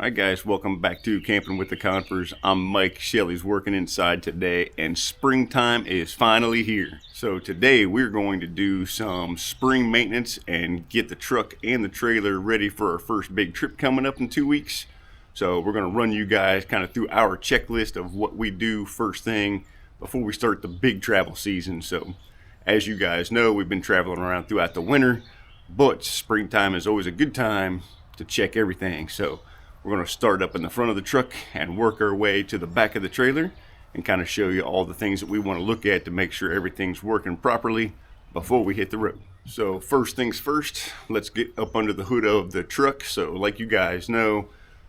Hi guys, welcome back to Camping with the Confers. I'm Mike. Shelley's working inside today and springtime is finally here. So today we're going to do some spring maintenance and get the truck and the trailer ready for our first big trip coming up in 2 weeks. So we're going to run you guys kind of through our checklist of what we do first thing before we start the big travel season. So as you guys know, we've been traveling around throughout the winter, but springtime is always a good time to check everything. So we're going to start up in the front of the truck and work our way to the back of the trailer and kind of show you all the things that we want to look at to make sure everything's working properly before we hit the road. So first things first, let's get up under the hood of the truck. So like you guys know,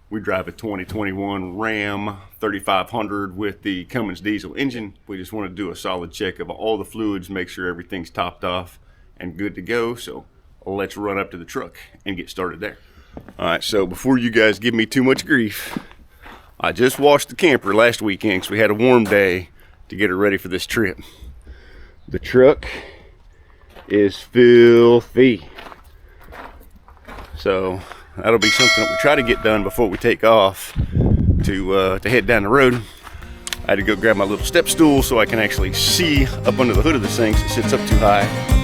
we drive a 2021 Ram 3500 with the Cummins diesel engine. We just want to do a solid check of all the fluids, make sure everything's topped off and good to go. So let's run up to the truck and get started there. All right, so before you guys give me too much grief, I just washed the camper last weekend because we had a warm day to get it ready for this trip. The truck is filthy. So that'll be something that we try to get done before we take off to head down the road. I had to go grab my little step stool so I can actually see up under the hood of this thing because it sits up too high.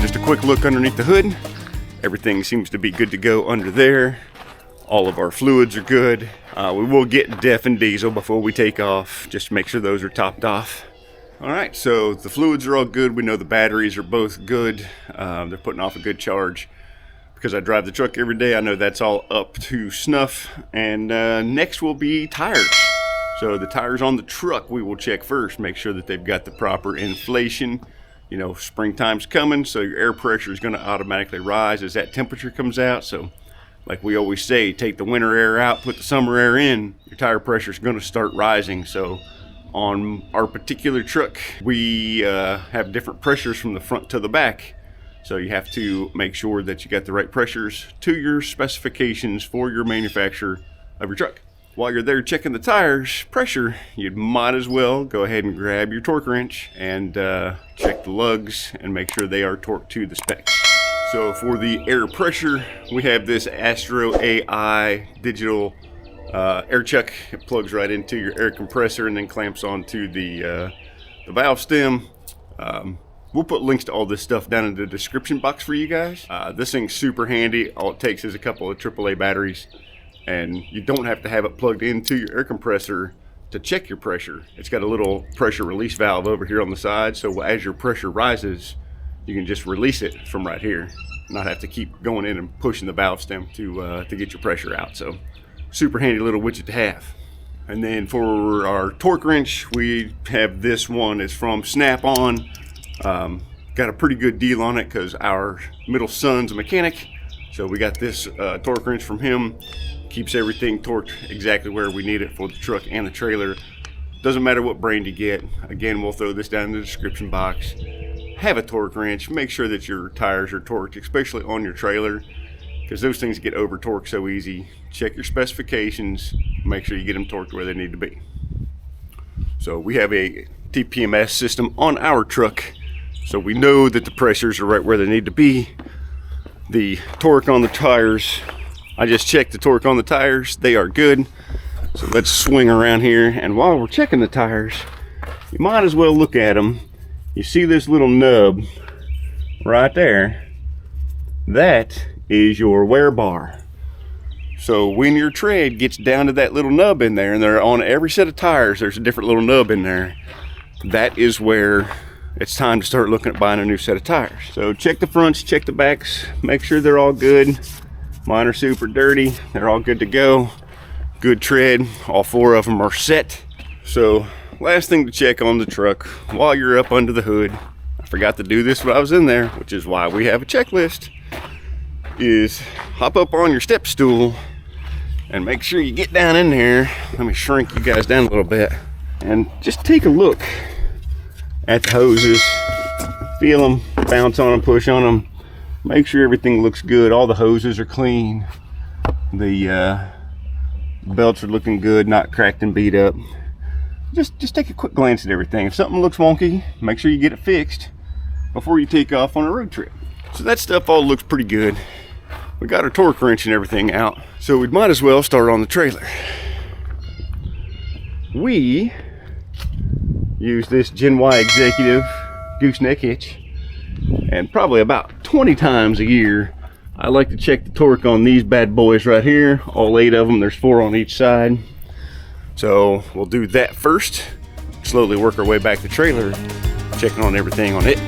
Just a quick look underneath the hood. Everything seems to be good to go under there. All of our fluids are good. We will get DEF and diesel before we take off, just to make sure those are topped off. All right, so the fluids are all good. We know the batteries are both good. They're putting off a good charge. Because I drive the truck every day, I know that's all up to snuff. And next will be tires. So the tires on the truck we will check first, make sure that they've got the proper inflation. You know, springtime's coming, so your air pressure is going to automatically rise as that temperature comes out. So like we always say, take the winter air out, put the summer air in, your tire pressure is going to start rising. So on our particular truck, we have different pressures from the front to the back. So you have to make sure that you got the right pressures to your specifications for your manufacturer of your truck. While you're there checking the tires pressure, you might as well go ahead and grab your torque wrench and check the lugs and make sure they are torqued to the specs. So for the air pressure, we have this Astro AI digital air chuck. It plugs right into your air compressor and then clamps onto the valve stem. We'll put links to all this stuff down in the description box for you guys. This thing's super handy. All it takes is a couple of AAA batteries. And you don't have to have it plugged into your air compressor to check your pressure. It's got a little pressure release valve over here on the side, so as your pressure rises, you can just release it from right here, not have to keep going in and pushing the valve stem to get your pressure out. So super handy little widget to have. And then for our torque wrench, we have this one. It's from Snap-on. Got a pretty good deal on it because our middle son's a mechanic. So we got this torque wrench from him. Keeps everything torqued exactly where we need it for the truck and the trailer. Doesn't matter what brand you get. Again, we'll throw this down in the description box. Have a torque wrench. Make sure that your tires are torqued, especially on your trailer, because those things get over torqued so easy. Check your specifications. Make sure you get them torqued where they need to be. So we have a TPMS system on our truck, so we know that the pressures are right where they need to be. The torque on the tires, I just checked the torque on the tires. They are good. So let's swing around here. And while we're checking the tires, you might as well look at them. You see this little nub right there? That is your wear bar. So when your tread gets down to that little nub in there, and they're on every set of tires, there's a different little nub in there. That is where it's time to start looking at buying a new set of tires. So check the fronts, check the backs, make sure they're all good. Mine are super dirty. They're all good to go. Good tread. All 4 of them are set. So last thing to check on the truck while you're up under the hood, I forgot to do this when I was in there, which is why we have a checklist, is hop up on your step stool and make sure you get down in there. Let me shrink you guys down a little bit and just take a look at the hoses. Feel them, bounce on them, push on them. Make sure everything looks good. All the hoses are clean. The belts are looking good, not cracked and beat up. Just take a quick glance at everything. If something looks wonky, make sure you get it fixed before you take off on a road trip. So that stuff all looks pretty good. We got our torque wrench and everything out, so we might as well start on the trailer. We use this GenY-Goose Neck Hitch, and probably about 20 times a year I like to check the torque on these bad boys right here. All 8 of them, there's 4 on each side. So we'll do that first, slowly work our way back to the trailer, checking on everything on it.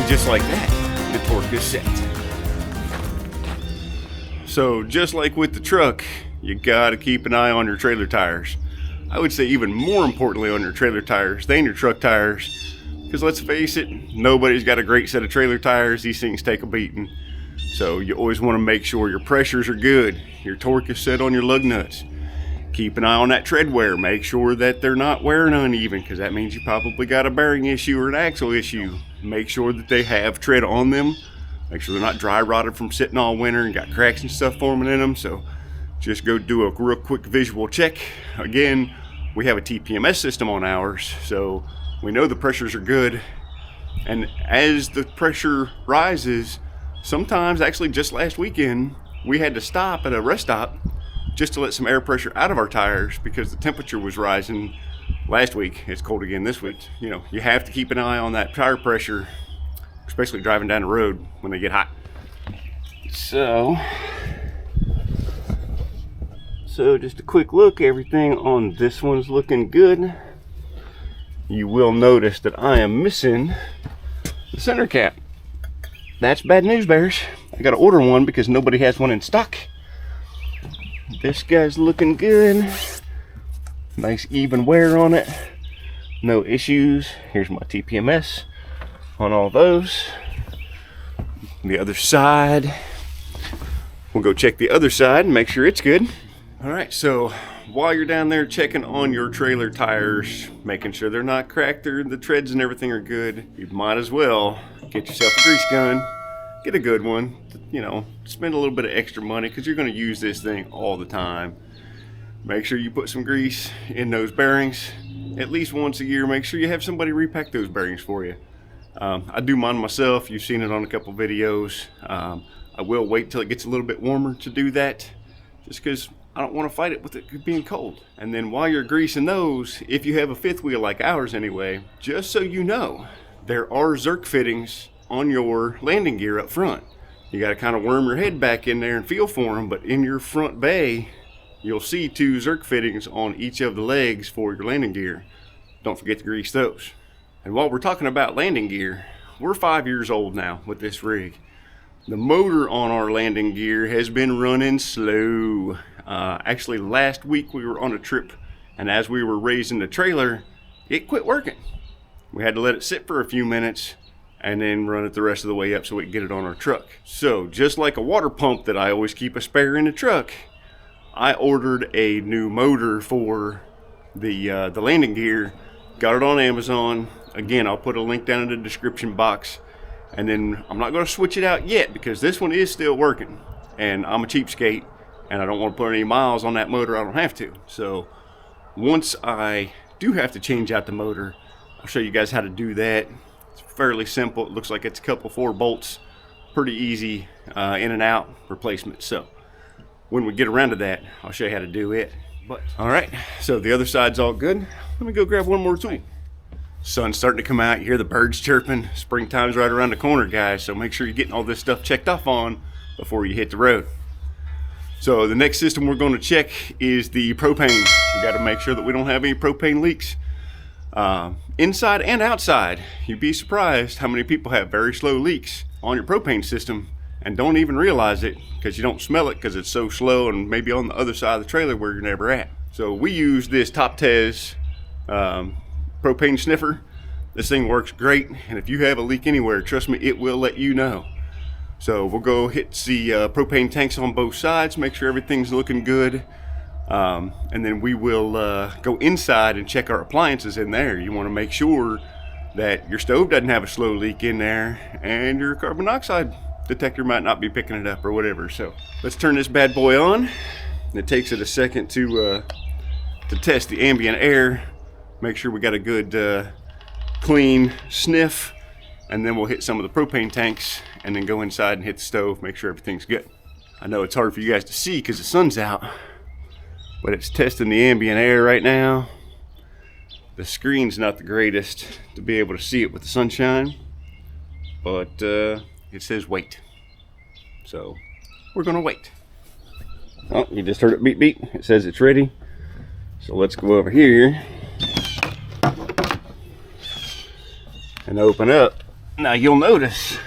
Just like that, the torque is set. So just like with the truck, you gotta keep an eye on your trailer tires. I would say even more importantly on your trailer tires than your truck tires, because let's face it, nobody's got a great set of trailer tires. These things take a beating. So you always want to make sure your pressures are good, your torque is set on your lug nuts. Keep an eye on that tread wear. Make sure that they're not wearing uneven, because that means you probably got a bearing issue or an axle issue. Make sure that they have tread on them. Make sure they're not dry rotted from sitting all winter and got cracks and stuff forming in them. So just go do a real quick visual check. Again, we have a TPMS system on ours, so we know the pressures are good. And as the pressure rises, sometimes, actually just last weekend, we had to stop at a rest stop just to let some air pressure out of our tires because the temperature was rising. Last week, it's cold again this week. You know, you have to keep an eye on that tire pressure, especially driving down the road when they get hot. So just a quick look, everything on this one's looking good. You will notice that I am missing the center cap. That's bad news, bears. I gotta order one because nobody has one in stock. This guy's looking good. Nice even wear on it. No issues. Here's my TPMS on all those. The other side. We'll go check the other side and make sure it's good. All right, so while you're down there checking on your trailer tires, making sure they're not cracked or the treads and everything are good, you might as well get yourself a grease gun. Get a good one. You know, spend a little bit of extra money because you're going to use this thing all the time. Make sure you put some grease in those bearings at least once a year. Make sure you have somebody repack those bearings for you. I do mine myself. You've seen it on a couple videos. I will wait till it gets a little bit warmer to do that, just because I don't want to fight it with it being cold. And then while you're greasing those, if you have a fifth wheel like ours anyway, just so you know, there are Zerk fittings on your landing gear up front. You got to kind of worm your head back in there and feel for them, but in your front bay, you'll see 2 Zerk fittings on each of the legs for your landing gear. Don't forget to grease those. And while we're talking about landing gear, we're 5 years old now with this rig. The motor on our landing gear has been running slow. Actually, last week we were on a trip, and as we were raising the trailer, it quit working. We had to let it sit for a few minutes and then run it the rest of the way up so we can get it on our truck. So just like a water pump that I always keep a spare in the truck, I ordered a new motor for the landing gear, got it on Amazon. Again, I'll put a link down in the description box. And then I'm not going to switch it out yet because this one is still working. And I'm a cheapskate and I don't want to put any miles on that motor I don't have to. So once I do have to change out the motor, I'll show you guys how to do that. It's fairly simple. It looks like it's a couple 4 bolts pretty easy in and out replacement. So when we get around to that, I'll show you how to do it. But all right, so the other side's all good. Let me go grab one more tool. Sun's starting to come out. You hear the birds chirping. Springtime's right around the corner, guys. So make sure you're getting all this stuff checked off on before you hit the road. So the next system we're going to check is the propane. We got to make sure that we don't have any propane leaks. Inside and outside, you'd be surprised how many people have very slow leaks on your propane system and don't even realize it because you don't smell it because it's so slow and maybe on the other side of the trailer where you're never at. So we use this Top Tez propane sniffer. This thing works great, and if you have a leak anywhere, trust me, it will let you know. So we'll go hit the propane tanks on both sides, make sure everything's looking good, and then we will go inside and check our appliances in there. You want to make sure that your stove doesn't have a slow leak in there and your carbon monoxide detector might not be picking it up or whatever. So let's turn this bad boy on. It takes it a second to test the ambient air, make sure we got a good clean sniff, and then we'll hit some of the propane tanks and then go inside and hit the stove, make sure everything's good. I know it's hard for you guys to see because the sun's out, but it's testing the ambient air right now. The screen's not the greatest to be able to see it with the sunshine, but it says wait. So we're gonna wait. Oh, you just heard it beep beep. It says it's ready. So let's go over here and open up. Now you'll notice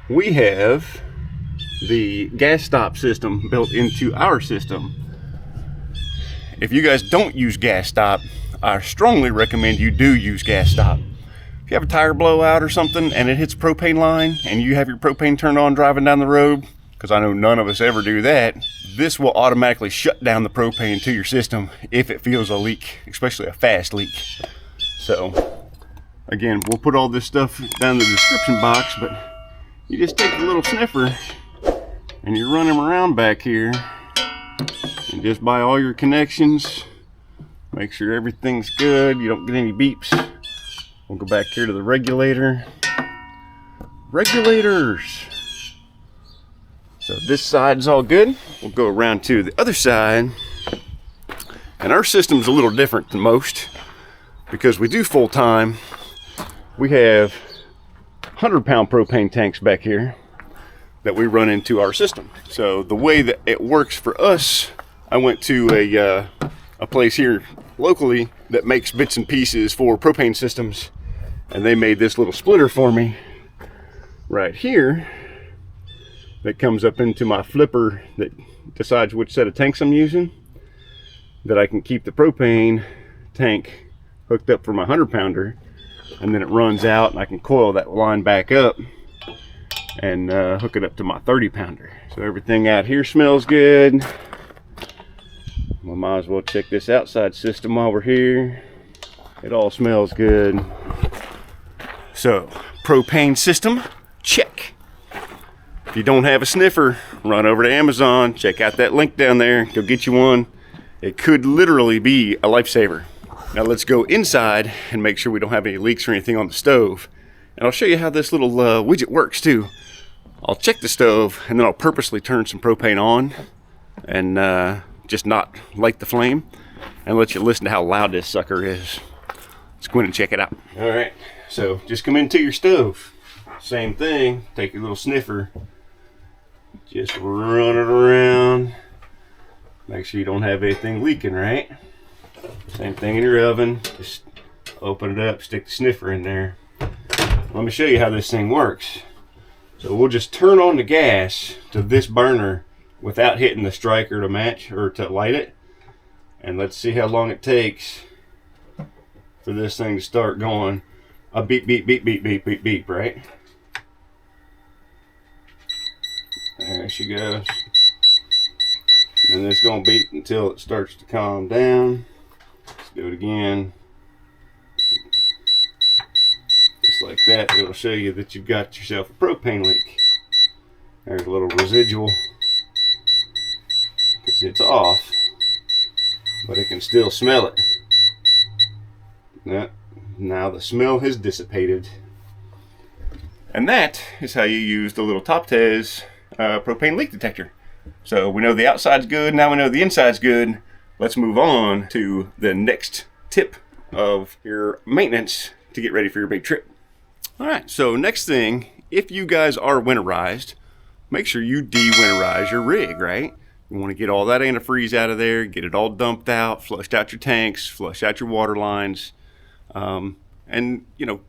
we have the gas stop system built into our system. If you guys don't use gas stop, I strongly recommend you do use gas stop. If you have a tire blowout or something and it hits a propane line and you have your propane turned on driving down the road, because I know none of us ever do that, this will automatically shut down the propane to your system if it feels a leak, especially a fast leak. So again, we'll put all this stuff down in the description box, but you just take the little sniffer and you run them around back here and just by all your connections, make sure everything's good, you don't get any beeps. We'll go back here to the regulator. Regulators. So this side's all good. We'll go around to the other side. And our system's a little different than most because we do full time. We have 100-pound propane tanks back here that we run into our system. So the way that it works for us, I went to a place here locally that makes bits and pieces for propane systems, and they made this little splitter for me right here that comes up into my flipper that decides which set of tanks I'm using, that I can keep the propane tank hooked up for my 100-pounder, and then it runs out and I can coil that line back up and hook it up to my 30-pounder. So everything out here smells good. We might as well check this outside system while we're here. It all smells good. So propane system, check. If you don't have a sniffer, run over to Amazon, check out that link down there, go get you one. It could literally be a lifesaver. Now let's go inside and make sure we don't have any leaks or anything on the stove. And I'll show you how this little widget works too. I'll check the stove and then I'll purposely turn some propane on and just not light the flame and let you listen to how loud this sucker is. Let's go in and check it out. All right, so just come into your stove. Same thing, take your little sniffer, just run it around. Make sure you don't have anything leaking, right? Same thing in your oven, just open it up, stick the sniffer in there. Let me show you how this thing works. So we'll just turn on the gas to this burner without hitting the striker to match or to light it. And let's see how long it takes for this thing to start going. A beep, beep, beep, beep, beep, beep, beep, right? There she goes. And it's gonna beep until it starts to calm down. Let's do it again. Just like that, it'll show you that you've got yourself a propane leak. There's a little residual because it's off, but it can still smell it. Now the smell has dissipated. And that is how you use the little Top Tez propane leak detector. So we know the outside's good, now we know the inside's good. Let's move on to the next tip of your maintenance to get ready for your big trip. All right, so next thing, if you guys are winterized, make sure you de-winterize your rig, right? You want to get all that antifreeze out of there, get it all dumped out, flushed out your tanks, flush out your water lines, and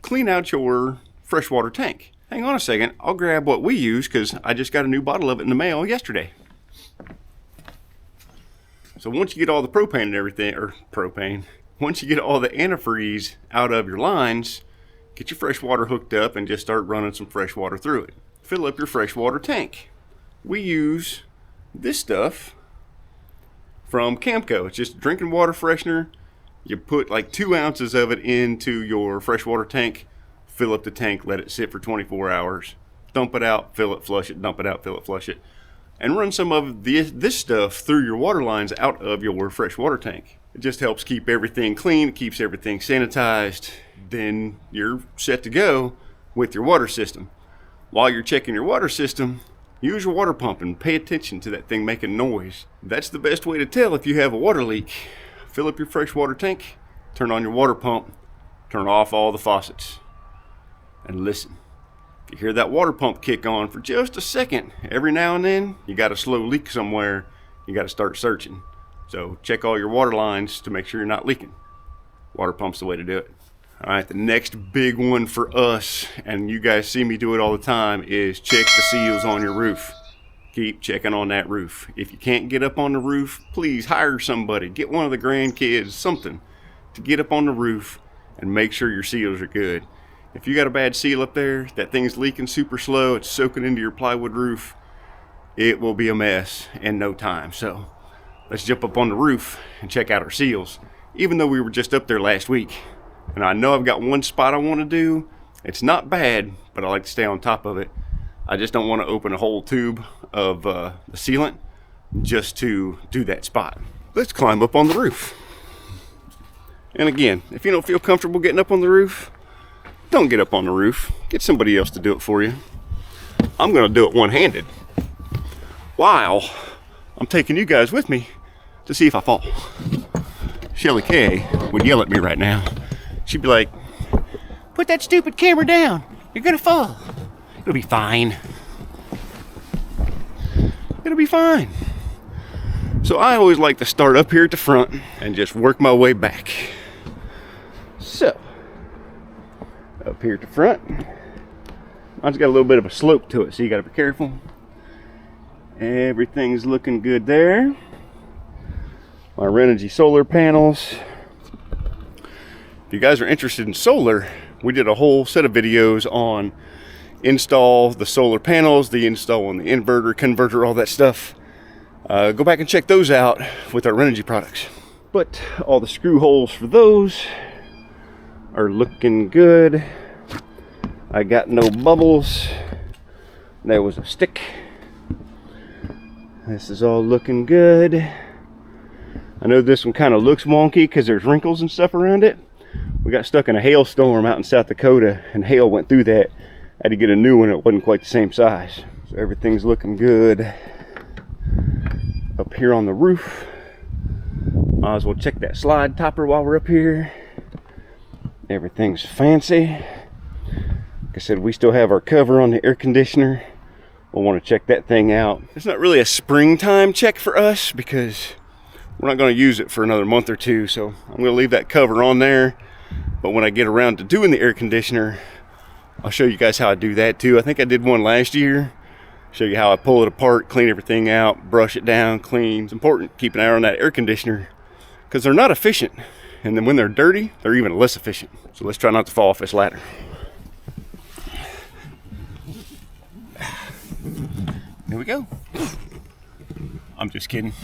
clean out your freshwater tank. Hang on a second, I'll grab what we use because I just got a new bottle of it in the mail yesterday. So once you get all the propane and everything, once you get all the antifreeze out of your lines, get your fresh water hooked up and just start running some fresh water through it. Fill up your freshwater tank. We use this stuff from Camco. It's just drinking water freshener. You put like 2 ounces of it into your freshwater tank, fill up the tank, let it sit for 24 hours, dump it out, fill it, flush it, dump it out, fill it, flush it, and run some of this stuff through your water lines out of your freshwater tank. It just helps keep everything clean, it keeps everything sanitized. Then you're set to go with your water system. While you're checking your water system, use your water pump and pay attention to that thing making noise. That's the best way to tell if you have a water leak. Fill up your freshwater tank, turn on your water pump, turn off all the faucets, and listen. If you hear that water pump kick on for just a second, every now and then, you got a slow leak somewhere, you got to start searching. So check all your water lines to make sure you're not leaking. Water pump's the way to do it. All right, the next big one for us, and you guys see me do it all the time, is check the seals on your roof. Keep checking on that roof. If you can't get up on the roof, please hire somebody. Get one of the grandkids, something, to get up on the roof and make sure your seals are good. If you got a bad seal up there, that thing's leaking super slow, it's soaking into your plywood roof, it will be a mess in no time. So let's jump up on the roof and check out our seals. Even though we were just up there last week, and I know I've got one spot I want to do. It's not bad, but I like to stay on top of it. I just don't want to open a whole tube of the sealant just to do that spot. Let's climb up on the roof. And again, if you don't feel comfortable getting up on the roof, don't get up on the roof. Get somebody else to do it for you. I'm going to do it one-handed while I'm taking you guys with me to see if I fall. Shelley K would yell at me right now. She'd be like, "Put that stupid camera down. You're gonna fall." It'll be fine. It'll be fine. So I always like to start up here at the front and just work my way back. So, up here at the front, mine's got a little bit of a slope to it, so you gotta be careful. Everything's looking good there. My Renogy solar panels. If you guys are interested in solar, we did a whole set of videos on install the solar panels, the install on the inverter, converter, all that stuff. Go back and check those out with our Renogy products. But all the screw holes for those are looking good. I got no bubbles. There was a stick. This is all looking good. I know this one kind of looks wonky because there's wrinkles and stuff around it. We got stuck in a hailstorm out in South Dakota and hail went through that. I had to get a new one. It wasn't quite the same size. So everything's looking good. Up here on the roof, might as well check that slide topper while we're up here. Everything's fancy. Like I said, we still have our cover on the air conditioner. We'll want to check that thing out. It's not really a springtime check for us because we're not going to use it for another month or two, so I'm going to leave that cover on there. But when I get around to doing the air conditioner, I'll show you guys how I do that too. I think I did one last year. Show you how I pull it apart, clean everything out, brush it down, clean. It's important to keep an eye on that air conditioner because they're not efficient. And then when they're dirty, they're even less efficient. So let's try not to fall off this ladder. Here we go. I'm just kidding.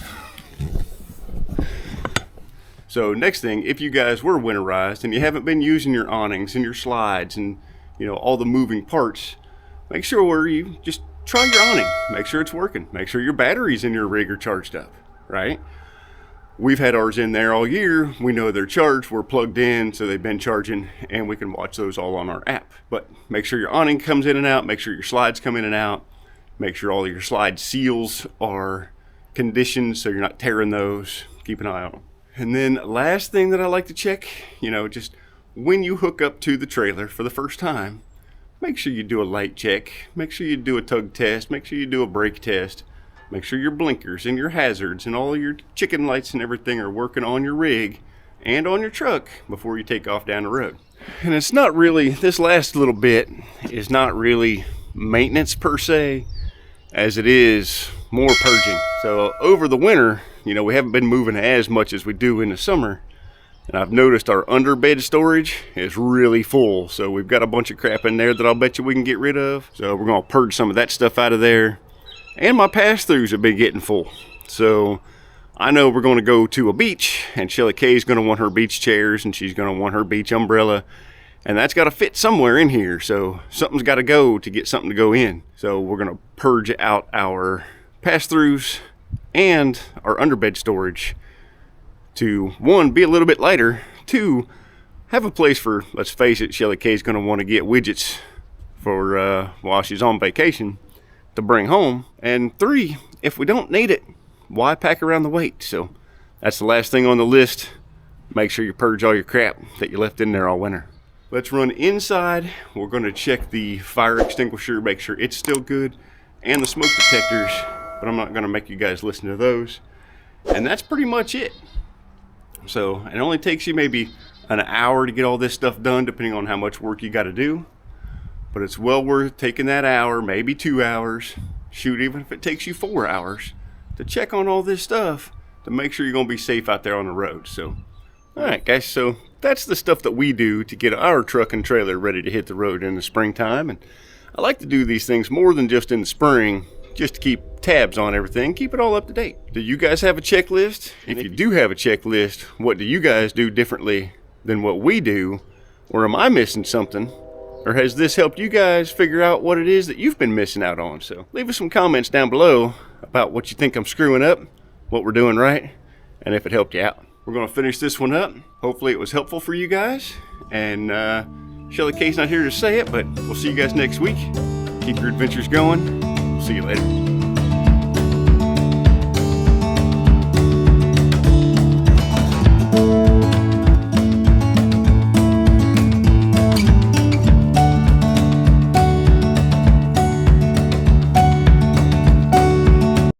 So next thing, if you guys were winterized and you haven't been using your awnings and your slides and all the moving parts, make sure you just try your awning. Make sure it's working. Make sure your batteries in your rig are charged up, right? we've had ours in there all year. We know they're charged, we're plugged in, so they've been charging, and we can watch those all on our app. But make sure your awning comes in and out, make sure your slides come in and out, make sure all your slide seals are conditioned so you're not tearing those. Keep an eye on them. And then last thing that I like to check, just when you hook up to the trailer for the first time, make sure you do a light check, make sure you do a tug test, make sure you do a brake test, make sure your blinkers and your hazards and all your chicken lights and everything are working on your rig and on your truck before you take off down the road. And it's not really, this last little bit is not really maintenance per se, as it is more purging. So over the winter, we haven't been moving as much as we do in the summer. And I've noticed our underbed storage is really full. So we've got a bunch of crap in there that I'll bet you we can get rid of. So we're gonna purge some of that stuff out of there. And my pass-throughs have been getting full. So I know we're gonna go to a beach, and Shelley K's gonna want her beach chairs, and she's gonna want her beach umbrella. And that's gotta fit somewhere in here. So something's gotta go to get something to go in. So we're gonna purge out our pass-throughs and our underbed storage to, one, be a little bit lighter, two, have a place for, let's face it, Shelley K's gonna want to get widgets for while she's on vacation to bring home, and three, if we don't need it, why pack around the weight? So that's the last thing on the list. Make sure you purge all your crap that you left in there all winter. Let's run inside. We're gonna check the fire extinguisher, make sure it's still good, and the smoke detectors, but I'm not gonna make you guys listen to those. And that's pretty much it. So it only takes you maybe an hour to get all this stuff done, depending on how much work you got to do. But it's well worth taking that hour, maybe 2 hours. Shoot, even if it takes you 4 hours to check on all this stuff to make sure you're going to be safe out there on the road. So, all right, guys. So that's the stuff that we do to get our truck and trailer ready to hit the road in the springtime. And I like to do these things more than just in the spring, just to keep tabs on everything, keep it all up to date. Do you guys have a checklist? If you do have a checklist, what do you guys do differently than what we do? Or am I missing something? Or has this helped you guys figure out what it is that you've been missing out on? So leave us some comments down below about what you think I'm screwing up, what we're doing right, and if it helped you out. We're gonna finish this one up. Hopefully it was helpful for you guys. And Shelley K's not here to say it, but we'll see you guys next week. Keep your adventures going. See you later.